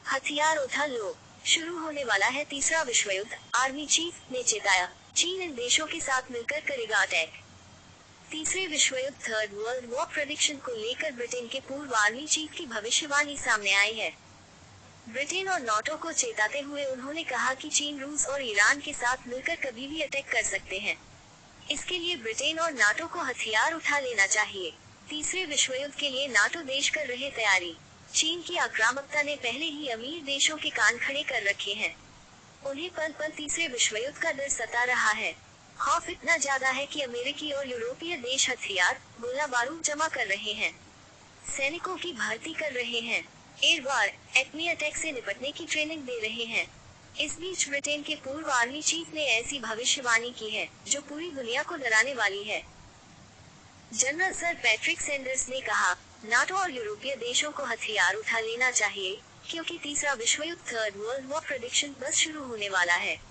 हथियार उठा लो, शुरू होने वाला है तीसरा विश्व युद्ध, आर्मी चीफ ने चेताया। चीन इन देशों के साथ मिलकर करेगा अटैक। तीसरे विश्व युद्ध थर्ड वर्ल्ड वॉर प्रेडिक्शन को लेकर ब्रिटेन के पूर्व आर्मी चीफ की भविष्यवाणी सामने आई है। ब्रिटेन और नाटो को चेताते हुए उन्होंने कहा कि चीन रूस और ईरान के साथ मिलकर कभी भी अटैक कर सकते हैं। इसके लिए ब्रिटेन और नाटो को हथियार उठा लेना चाहिए। तीसरे विश्व युद्ध के लिए नाटो देश कर रहे तैयारी। चीन की आक्रामकता ने पहले ही अमीर देशों के कान खड़े कर रखे हैं। उन्हें पल पल तीसरे विश्व युद्ध का डर सता रहा है। खौफ इतना ज्यादा है कि अमेरिकी और यूरोपीय देश हथियार, गोला बारूद जमा कर रहे हैं, सैनिकों की भर्ती कर रहे हैं, एयर वार, एटमी अटैक से निपटने की ट्रेनिंग दे रहे हैं। इस बीच ब्रिटेन के पूर्व आर्मी चीफ ने ऐसी भविष्यवाणी की है जो पूरी दुनिया को डराने वाली है। जनरल सर पैट्रिक सैंडर्स ने कहा, नाटो और यूरोपीय देशों को हथियार उठा लेना चाहिए, क्योंकि तीसरा विश्व युद्ध थर्ड वर्ल्ड वॉर प्रेडिक्शन बस शुरू होने वाला है।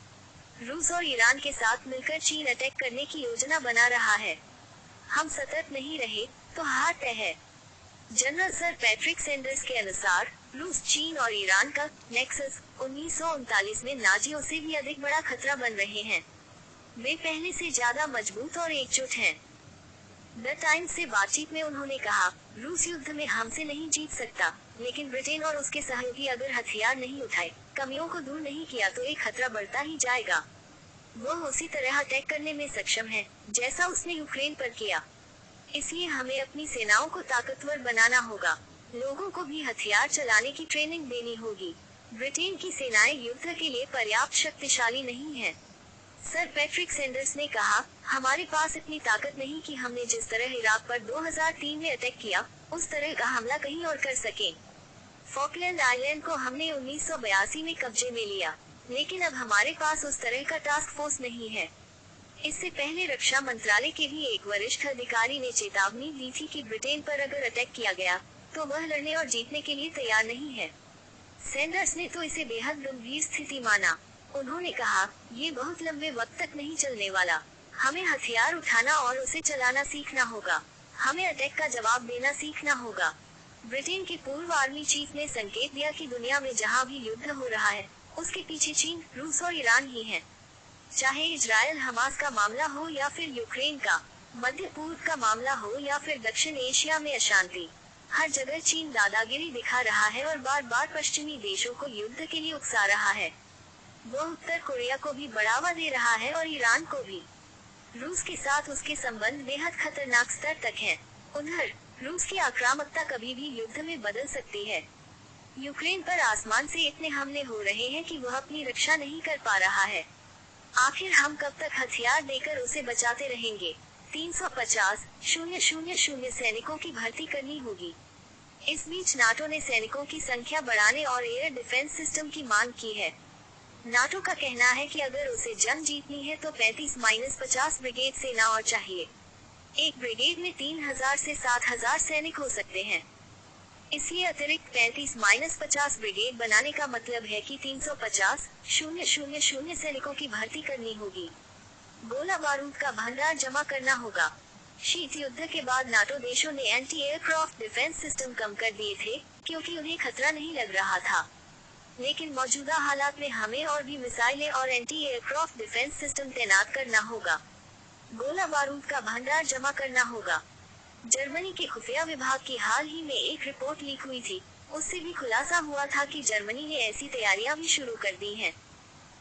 रूस और ईरान के साथ मिलकर चीन अटैक करने की योजना बना रहा है। हम सतर्क नहीं रहे तो हार तय है। जनरल सर पैट्रिक सैंडर्स के अनुसार रूस, चीन और ईरान का नेक्सस 1939 में नाजियों से भी अधिक बड़ा खतरा बन रहे हैं। वे पहले से ज्यादा मजबूत और एकजुट हैं। द टाइम्स से बातचीत में उन्होंने कहा, रूस युद्ध में हमसे नहीं जीत सकता, लेकिन ब्रिटेन और उसके सहयोगी अगर हथियार नहीं उठाए, कमियों को दूर नहीं किया तो एक खतरा बढ़ता ही जाएगा। वो उसी तरह अटैक करने में सक्षम है जैसा उसने यूक्रेन पर किया। इसलिए हमें अपनी सेनाओं को ताकतवर बनाना होगा। लोगों को भी हथियार चलाने की ट्रेनिंग देनी होगी। ब्रिटेन की सेनाएं युद्ध के लिए पर्याप्त शक्तिशाली नहीं है। सर पैट्रिक सैंडर्स ने कहा, हमारे पास इतनी ताकत नहीं कि हमने जिस तरह इराक पर 2003 में अटैक किया, उस तरह का हमला कहीं और कर सकें। फॉकलैंड आइलैंड को हमने 1982 में कब्जे में लिया, लेकिन अब हमारे पास उस तरह का टास्क फोर्स नहीं है। इससे पहले रक्षा मंत्रालय के भी एक वरिष्ठ अधिकारी ने चेतावनी दी थी कि ब्रिटेन पर अगर अटैक किया गया, तो वह लड़ने और जीतने के लिए तैयार नहीं है। सैंडर्स ने तो इसे बेहद गंभीर स्थिति माना। उन्होंने कहा, ये बहुत लंबे वक्त तक नहीं चलने वाला। हमें हथियार उठाना और उसे चलाना सीखना होगा। हमें अटैक का जवाब देना सीखना होगा। ब्रिटेन के पूर्व आर्मी चीफ ने संकेत दिया कि दुनिया में जहां भी युद्ध हो रहा है, उसके पीछे चीन, रूस और ईरान ही हैं। चाहे इजरायल हमास का मामला हो या फिर यूक्रेन का, मध्य पूर्व का मामला हो या फिर दक्षिण एशिया में अशांति, हर जगह चीन दादागिरी दिखा रहा है और बार बार पश्चिमी देशों को युद्ध के लिए उकसा रहा है। वो उत्तर कोरिया को भी बढ़ावा दे रहा है और ईरान को भी। रूस के साथ उसके संबंध बेहद खतरनाक स्तर तक हैं। उधर रूस की आक्रामकता कभी भी युद्ध में बदल सकती है। यूक्रेन पर आसमान से इतने हमले हो रहे हैं कि वह अपनी रक्षा नहीं कर पा रहा है। आखिर हम कब तक हथियार देकर उसे बचाते रहेंगे? 350,000 सैनिकों की भर्ती करनी होगी। इस बीच नाटो ने सैनिकों की संख्या बढ़ाने और एयर डिफेंस सिस्टम की मांग की है। नाटो का कहना है कि अगर उसे जंग जीतनी है तो 35-50 ब्रिगेड सेना और चाहिए। एक ब्रिगेड में 3000 से 7000 सैनिक हो सकते हैं। इसलिए अतिरिक्त 35-50 ब्रिगेड बनाने का मतलब है कि 350,000 सैनिकों की भर्ती करनी होगी। गोला बारूद का भंडार जमा करना होगा। शीत युद्ध के बाद नाटो देशों ने एंटी एयरक्राफ्ट डिफेंस सिस्टम कम कर दिए थे, क्योंकि उन्हें खतरा नहीं लग रहा था। लेकिन मौजूदा हालात में हमें और भी मिसाइलें और एंटी एयरक्राफ्ट डिफेंस सिस्टम तैनात करना होगा। गोला बारूद का भंडार जमा करना होगा। जर्मनी के खुफिया विभाग की हाल ही में एक रिपोर्ट लीक हुई थी। उससे भी खुलासा हुआ था कि जर्मनी ने ऐसी तैयारियां भी शुरू कर दी हैं।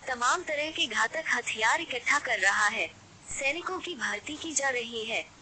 तमाम तरह के घातक हथियार इकट्ठा कर रहा है। सैनिकों की भर्ती की जा रही है।